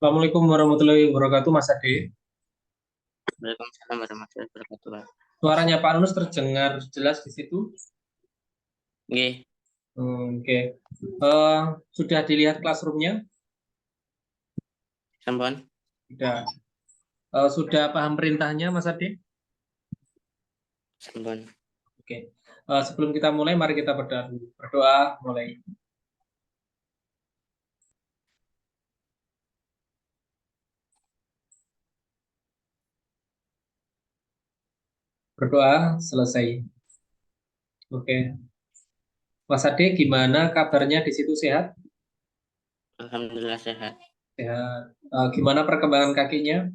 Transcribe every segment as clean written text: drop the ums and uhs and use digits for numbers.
Assalamualaikum warahmatullahi wabarakatuh, Mas Ade. Waalaikumsalam warahmatullahi wabarakatuh, Pak. Suaranya Pak Nunus terdengar jelas di situ. Nggih, Oke. Eh, sudah dilihat classroom-nya? sampun. Sudah. Sudah paham perintahnya, Mas Ade? Sampun. Oke. Sebelum kita mulai, mari kita berdoa dulu. Berdoa, mulai. Berdoa, selesai. Oke. Mas Ade, gimana kabarnya di situ, sehat? Alhamdulillah sehat. Sehat. Gimana perkembangan kakinya?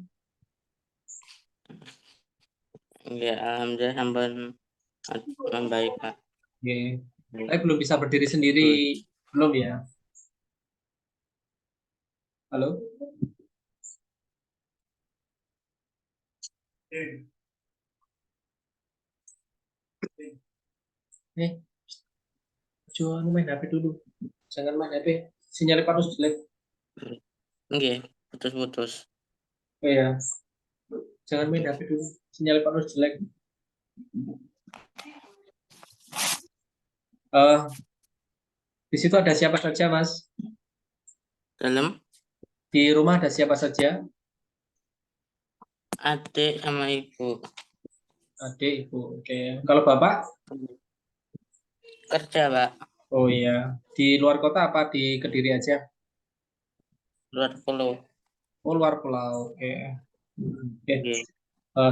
Nggih, alhamdulillah sampun membaik, Pak. Oke. Baik. Tapi belum bisa berdiri sendiri, Good. belum ya? Halo? Eh, coba main HP dulu. Jangan main HP. Sinyalnya panas jelek. Nggih, putus-putus. Oh ya, jangan main HP dulu. Sinyalnya panas jelek. Eh, di situ ada siapa saja, Mas? Dalam Di rumah ada siapa saja? adik sama ibu Adik, ibu. Oke. Kalau Bapak? kerja, Pak, Oh iya. Di luar kota apa di Kediri aja? luar pulau. Oh, luar pulau. Oke. Oke. Nggih.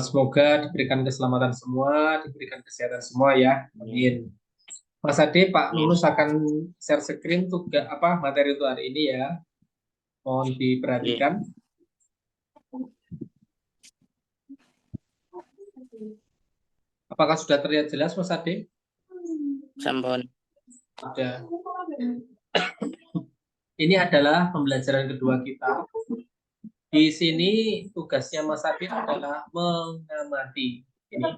Semoga diberikan keselamatan semua, diberikan kesehatan semua ya. Amin. Amin. Mas Ade, Pak Amin. Nunus akan share screen untuk apa materi untuk hari ini ya. Mohon Nggih. diperhatikan. Apakah sudah terlihat jelas, Mas Ade? Sampun. Sudah. Ini adalah pembelajaran kedua kita. Di sini tugasnya Mas Ade adalah mengamati. Ini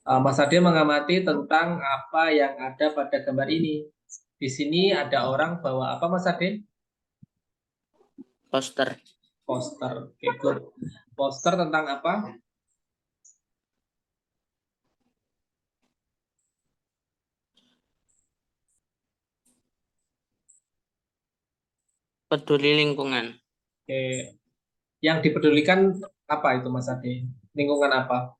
Mas Ade mengamati tentang apa yang ada pada gambar ini. Di sini ada orang bawa apa, Mas Ade? Poster Poster. Oke, good. Poster tentang apa? peduli lingkungan. Oke. Yang dipedulikan apa itu, Mas Ade? Lingkungan apa?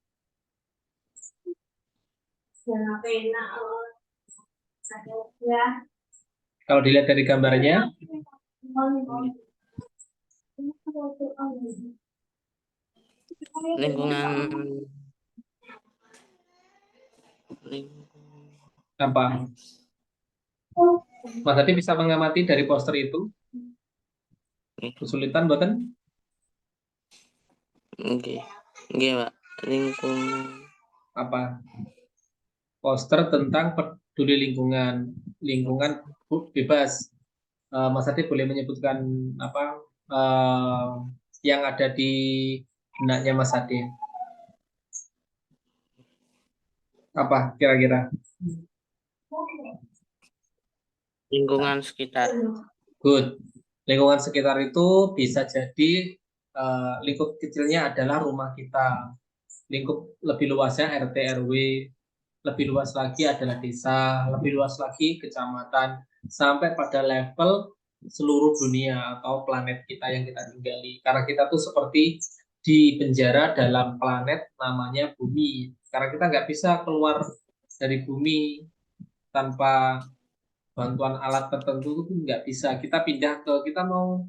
Kalau dilihat dari gambarnya, Lingkungan apa? Mas Ade bisa mengamati dari poster itu. Kesulitan, buatan? Nggih. Nggih, Pak. Lingkungan Apa? Poster tentang peduli lingkungan. Lingkungan bebas. Mas Ade boleh menyebutkan apa yang ada di benaknya Mas Ade? Apa kira-kira? lingkungan sekitar. Good. Lingkungan sekitar itu bisa jadi lingkup kecilnya adalah rumah kita. Lingkup lebih luasnya RT RW, lebih luas lagi adalah desa, lebih luas lagi kecamatan, sampai pada level seluruh dunia atau planet kita yang kita tinggali. Karena kita tuh seperti di penjara dalam planet namanya bumi. Karena kita nggak bisa keluar dari bumi tanpa bantuan alat tertentu itu nggak bisa. Kita pindah kita mau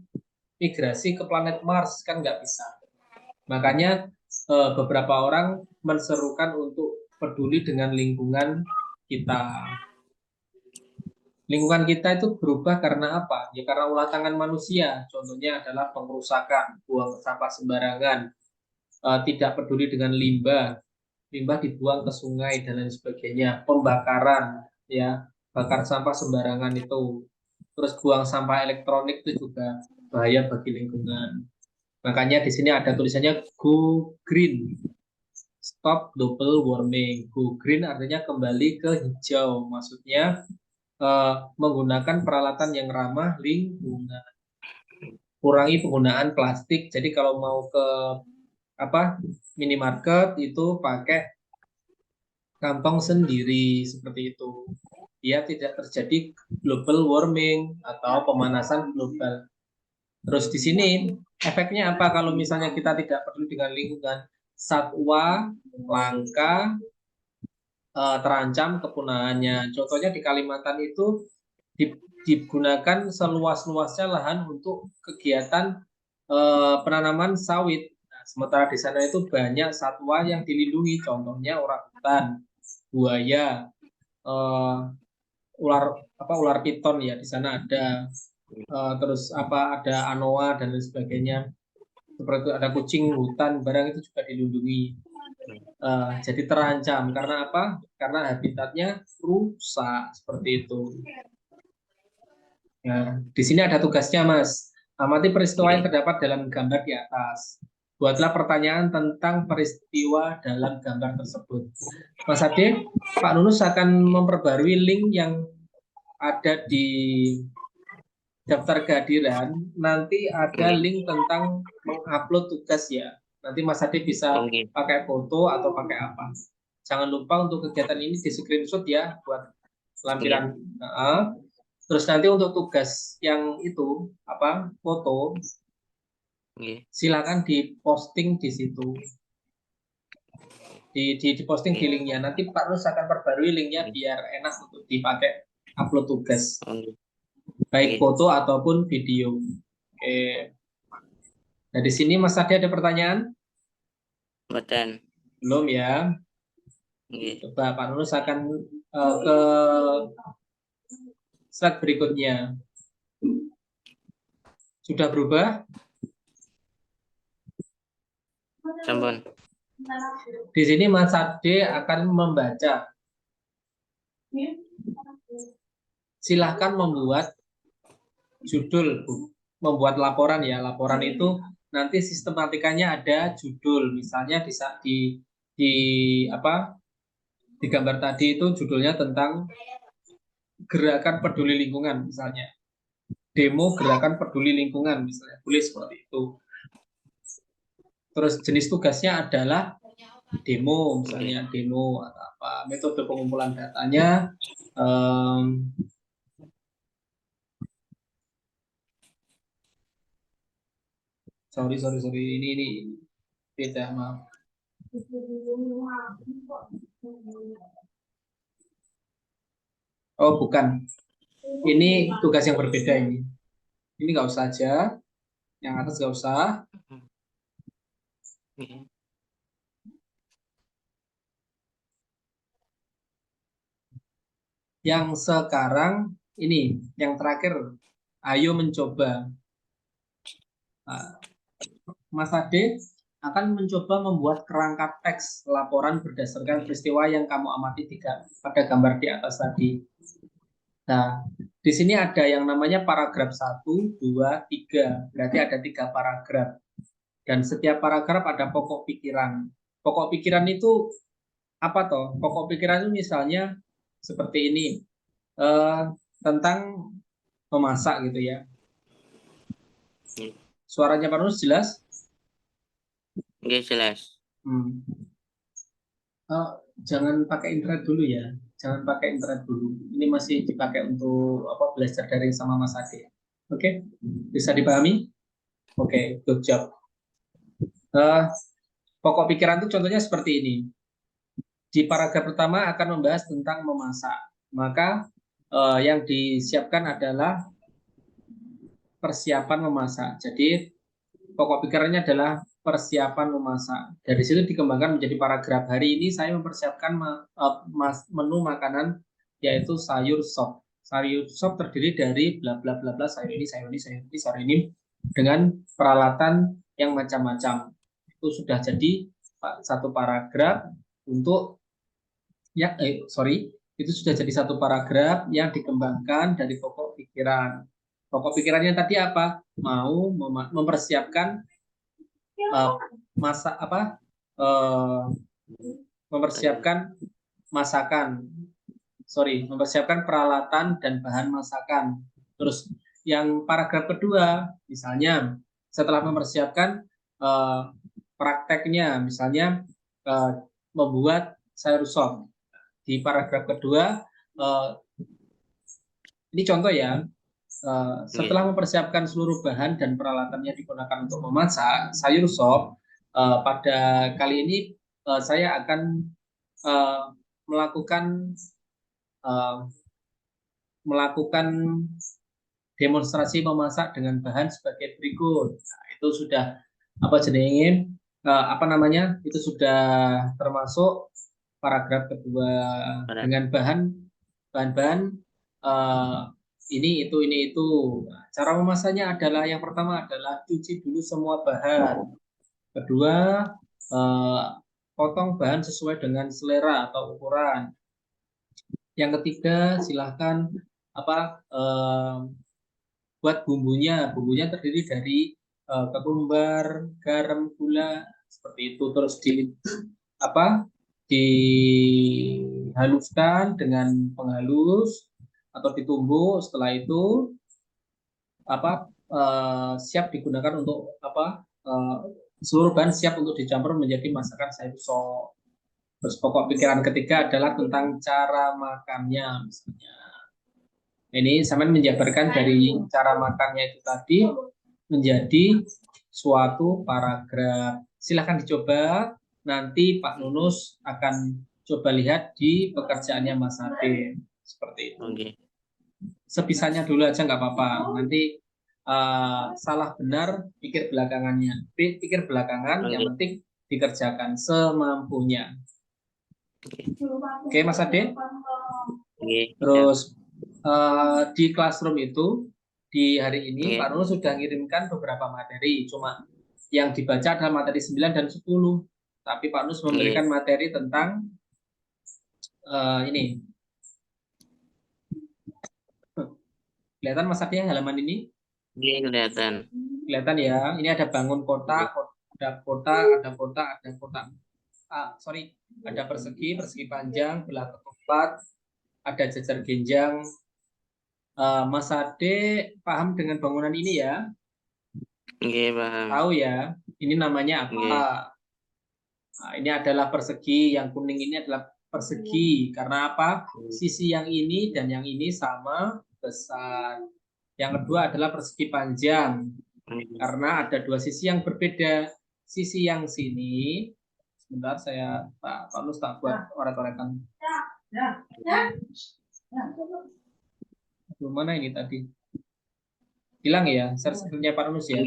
migrasi ke planet Mars kan nggak bisa. Makanya beberapa orang menserukan untuk peduli dengan lingkungan kita. Lingkungan kita itu berubah karena apa? Ya karena ulah tangan manusia. Contohnya adalah pengerusakan, buang sampah sembarangan, tidak peduli dengan limbah, limbah dibuang ke sungai dan lain sebagainya, pembakaran, ya bakar sampah sembarangan itu, terus buang sampah elektronik itu juga bahaya bagi lingkungan. Makanya di sini ada tulisannya Go Green, Stop Global Warming. Go Green artinya kembali ke hijau, maksudnya menggunakan peralatan yang ramah lingkungan. kurangi penggunaan plastik. Jadi kalau mau ke minimarket itu pakai kantong sendiri seperti itu. Dia tidak terjadi global warming atau pemanasan global. Terus di sini efeknya apa kalau misalnya kita tidak peduli dengan lingkungan? Satwa langka terancam kepunahannya. Contohnya di Kalimantan itu digunakan seluas-luasnya lahan untuk kegiatan penanaman sawit. Nah, sementara di sana itu banyak satwa yang dilindungi, contohnya orangutan, buaya, ular piton ya di sana ada, terus ada anoa dan lain sebagainya. Seperti itu, ada kucing hutan, barang itu juga dilindungi. Jadi terancam karena apa? Karena habitatnya rusak seperti itu. Ya, di sini ada tugasnya, Mas. Amati peristiwa yang terdapat dalam gambar di atas. Buatlah pertanyaan tentang peristiwa dalam gambar tersebut. Mas Ade, Pak Nunus akan memperbarui link yang ada di daftar kehadiran. Nanti ada link tentang mengupload tugas ya. Nanti Mas Ade bisa pakai foto atau pakai apa. Jangan lupa untuk kegiatan ini di screenshot ya buat lampiran. Terus nanti untuk tugas yang itu foto, silakan diposting di situ, diposting di linknya. Nanti Pak Nus akan perbarui linknya biar enak untuk dipakai upload tugas, baik foto ataupun video. Oke. Nah di sini Mas Ade ada pertanyaan? Belum ya? Coba Pak Nus akan ke slide berikutnya. Sudah berubah? Sampun. Di sini Mas Ade akan membaca. Silahkan membuat judul, membuat laporan ya. Laporan itu nanti sistematikanya ada judul. Misalnya di gambar tadi itu judulnya tentang gerakan peduli lingkungan misalnya. Demo gerakan peduli lingkungan misalnya. Boleh seperti itu. Terus jenis tugasnya adalah demo misalnya, demo atau apa, metode pengumpulan datanya, sorry ini beda, maaf. Oh bukan, ini tugas yang berbeda ini nggak usah aja, yang atas nggak usah. Yang sekarang ini, yang terakhir, ayo mencoba. Mas Ade akan mencoba membuat kerangka teks laporan berdasarkan peristiwa yang kamu amati pada gambar di atas tadi. Nah, di sini ada yang namanya paragraf 1, 2, 3. Berarti ada 3 paragraf. Dan setiap paragraf ada pokok pikiran. Pokok pikiran itu apa toh? Pokok pikiran itu misalnya seperti ini. Tentang memasak gitu ya. Suaranya Pak Nus jelas? Jelas. Jangan pakai internet dulu ya. Jangan pakai internet dulu. Ini masih dipakai untuk belajar daring sama Mas Ade. Oke, bisa dipahami? Oke, good job. Pokok pikiran itu contohnya seperti ini. Di paragraf pertama akan membahas tentang memasak. Maka yang disiapkan adalah persiapan memasak. Jadi pokok pikirannya adalah persiapan memasak. Dari situ dikembangkan menjadi paragraf. Hari ini saya mempersiapkan menu makanan yaitu sayur sop. Sayur sop terdiri dari bla bla bla bla, sayur ini dengan peralatan yang macam-macam. Itu sudah jadi satu paragraf untuk itu sudah jadi satu paragraf yang dikembangkan dari pokok pikiran. Pokok pikirannya tadi apa? Mau mempersiapkan mempersiapkan masakan. Mempersiapkan peralatan dan bahan masakan. Terus yang paragraf kedua, misalnya setelah mempersiapkan prakteknya, misalnya membuat sayur sop. Di paragraf kedua, ini contoh ya, setelah mempersiapkan seluruh bahan dan peralatannya digunakan untuk memasak sayur sop, pada kali ini saya akan melakukan demonstrasi memasak dengan bahan sebagai berikut. Nah, itu sudah itu sudah termasuk paragraf kedua dengan bahan-bahan ini itu. Nah, cara memasaknya adalah yang pertama adalah cuci dulu semua bahan. Kedua, potong bahan sesuai dengan selera atau ukuran. Yang ketiga, silahkan buat bumbunya. Bumbunya terdiri dari ketumbar, garam, gula, seperti itu. Terus dihaluskan dengan penghalus atau ditumbuk. Setelah itu siap digunakan untuk seluruh bahan siap untuk dicampur menjadi masakan sayur sop. Terus pokok pikiran ketiga adalah tentang cara makannya, misalnya. Ini sampai menjabarkan dari cara makannya itu tadi menjadi suatu paragraf. Silahkan dicoba. Nanti Pak Nunus akan coba lihat di pekerjaannya Mas Ade. Seperti itu. Sebisanya dulu aja nggak apa-apa. Nanti salah benar pikir belakangannya. Pikir belakangan, yang penting dikerjakan semampunya. Oke, Mas Ade. Terus di classroom itu di hari ini Pak Nunus sudah mengirimkan beberapa materi, cuma yang dibaca adalah materi 9 dan 10. Tapi Pak Nunus memberikan materi tentang ini. Kelihatan Mas Ade halaman ini? Kelihatan. Kelihatan ya. Ini ada bangun kota, ada kota. Ada persegi panjang, belah keempat, ada jajar genjang. Mas Ade paham dengan bangunan ini ya? Paham. Tahu ya, ini namanya apa? Nah, ini adalah persegi, yang kuning ini adalah persegi. Karena apa? Sisi yang ini dan yang ini sama besar. Yang kedua adalah persegi panjang. Karena ada dua sisi yang berbeda. Sisi yang sini, sebentar saya Pak Nus tak buat oret-oretan. Mana ini tadi? Hilang ya, share-nya Pak Nus ya?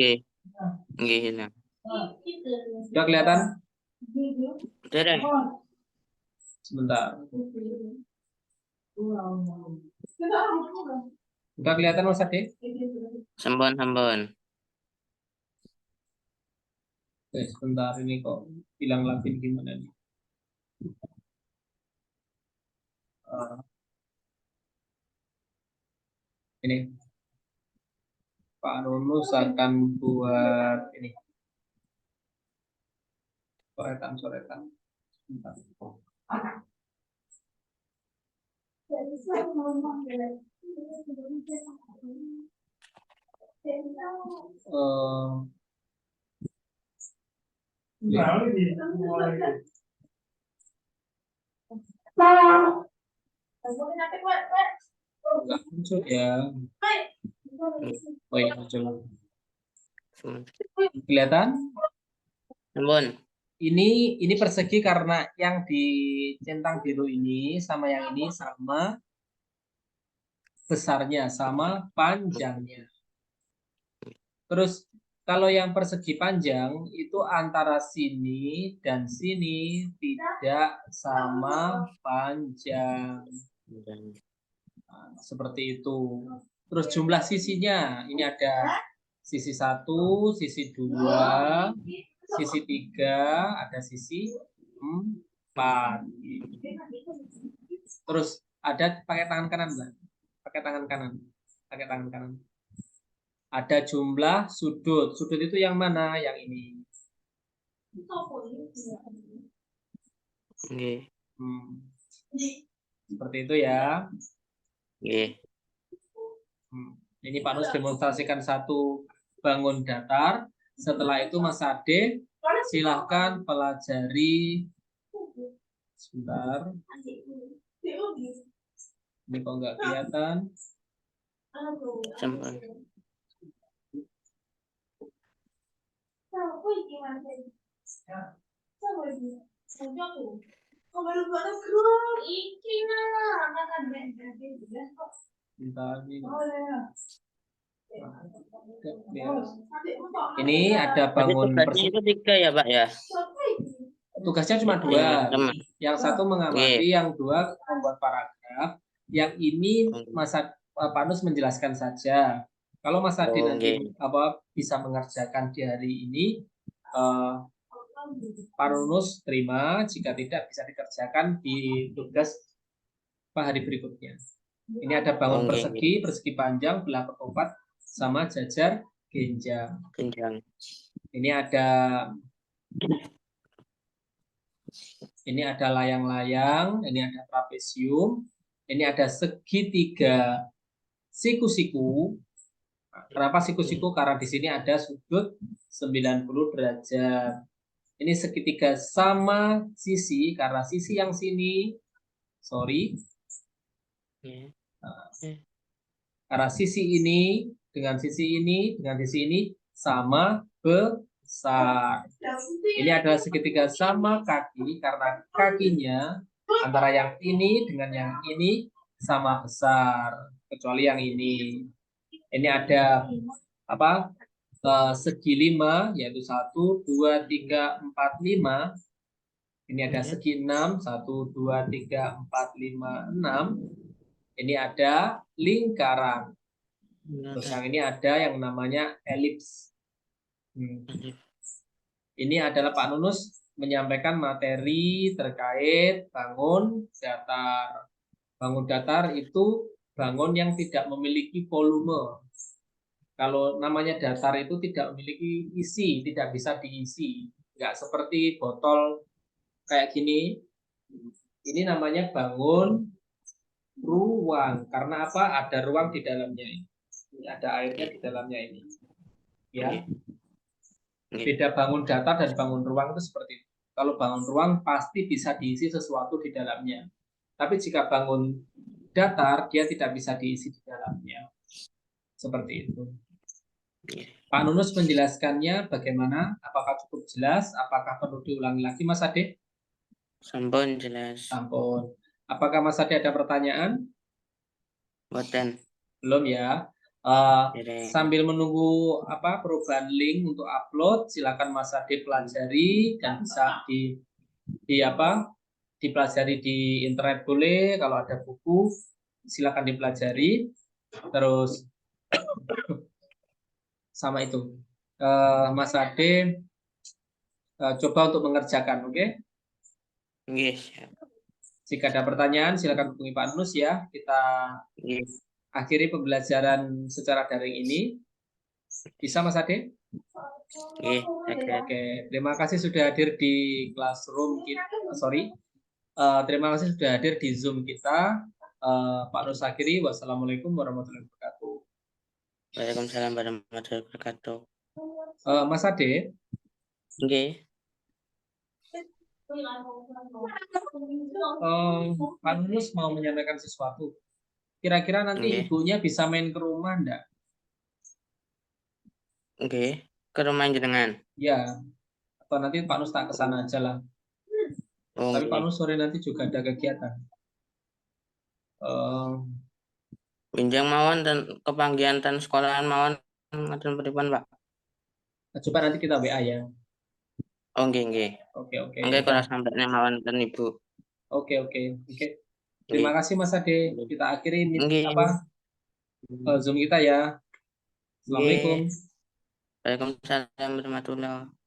Hilang. Sudah kelihatan? Sudah. Sebentar. Sudah kelihatan Mas Ade? Sampun. Oke, sebentar, ini kok hilang lagi gimana nih? Ini Pak Nunus akan buat ini soretan. Sebentar. Enggak muncul ya. Oh iya, muncul. Kelihatan? Ini persegi karena yang dicentang biru ini sama yang ini sama besarnya, sama panjangnya. Terus kalau yang persegi panjang itu antara sini dan sini tidak sama panjang. Nah, seperti itu. Terus jumlah sisinya, ini ada sisi 1, sisi 2, sisi 3, ada sisi 4. Terus ada pakai tangan kanan, Mbak. Pakai tangan kanan. Ada jumlah sudut. Sudut itu yang mana? Yang ini. Seperti itu ya. Ini Pak Nus demonstrasikan satu bangun datar. Setelah itu Mas Ade silahkan pelajari. Sebentar. Ini kok nggak kelihatan. Sembon. Bentar, ini ada Tapi bangun tugasnya itu 3 ya, Pak ya? Tugasnya cuma 2. Teman. Yang satu mengamati, yang 2 membuat paragraf. Yang ini Mas Pak Nus menjelaskan saja. Kalau Mas Adi nanti bisa mengerjakan di hari ini, Pak Nus terima. Jika tidak bisa dikerjakan di tugas hari berikutnya. Ini ada bangun persegi panjang, belah ketupat, sama jajar genjang. Ini ada layang-layang, ini ada trapesium, ini ada segitiga siku-siku. Kenapa siku-siku? Karena di sini ada sudut 90 derajat. Ini segitiga sama sisi, karena sisi yang sini, karena sisi ini dengan sisi ini sama besar. Ini adalah segitiga sama kaki karena kakinya antara yang ini dengan yang ini sama besar, kecuali yang ini. Ini ada segi 5, yaitu 1, 2, 3, 4, 5. Ini ada segi 6, 1, 2, 3, 4, 5, 6. Ini ada lingkaran. Terus yang ini ada yang namanya elips. Ini adalah Pak Nunus menyampaikan materi terkait bangun datar. Bangun datar itu bangun yang tidak memiliki volume. Kalau namanya datar itu tidak memiliki isi, tidak bisa diisi. Nggak seperti botol kayak gini. Ini namanya bangun ruang. Karena apa? Ada ruang di dalamnya ini. Ada airnya di dalamnya ini. Ya. Beda bangun datar dan bangun ruang itu seperti itu. Kalau bangun ruang pasti bisa diisi sesuatu di dalamnya. Tapi jika bangun datar, dia tidak bisa diisi di dalamnya. Seperti itu. Pak Nunus menjelaskannya bagaimana? Apakah cukup jelas? Apakah perlu diulangi lagi, Mas Ade? Sampun jelas. Sampun. Apakah Mas Ade ada pertanyaan? Boten. Belum ya. Sambil menunggu perubahan link untuk upload, silakan Mas Ade pelajari dan bisa dipelajari di internet boleh. Kalau ada buku silakan dipelajari. Terus sama itu Mas Ade coba untuk mengerjakan, oke? Jika ada pertanyaan silakan hubungi Pak Nus ya. Kita akhiri pembelajaran secara daring ini. Bisa Mas Ade? Oke. Terima kasih sudah hadir di classroom kita. Terima kasih sudah hadir di Zoom kita. Pak Nus akhiri. Wassalamualaikum warahmatullahi wabarakatuh. Waalaikumsalam warahmatullahi wabarakatuh. Mas Ade. Pak Nus mau menyampaikan sesuatu. Kira-kira nanti ibunya bisa main ke rumah enggak? Ke rumah jenengan. Ya. Atau nanti Pak Nus tak ke sana aja lah. Tapi Pak Nus sore nanti juga ada kegiatan. Pinjang mawon dan kepanggihan dan sekolahan mawon ngaten pripun, Pak? Coba nanti kita WA ya. Oke. Kalau sampai mawon dan Ibu. Oke. Terima kasih Mas Ade. Kita akhiri Zoom kita ya. Assalamualaikum. Waalaikumsalam warahmatullahi wabarakatuh.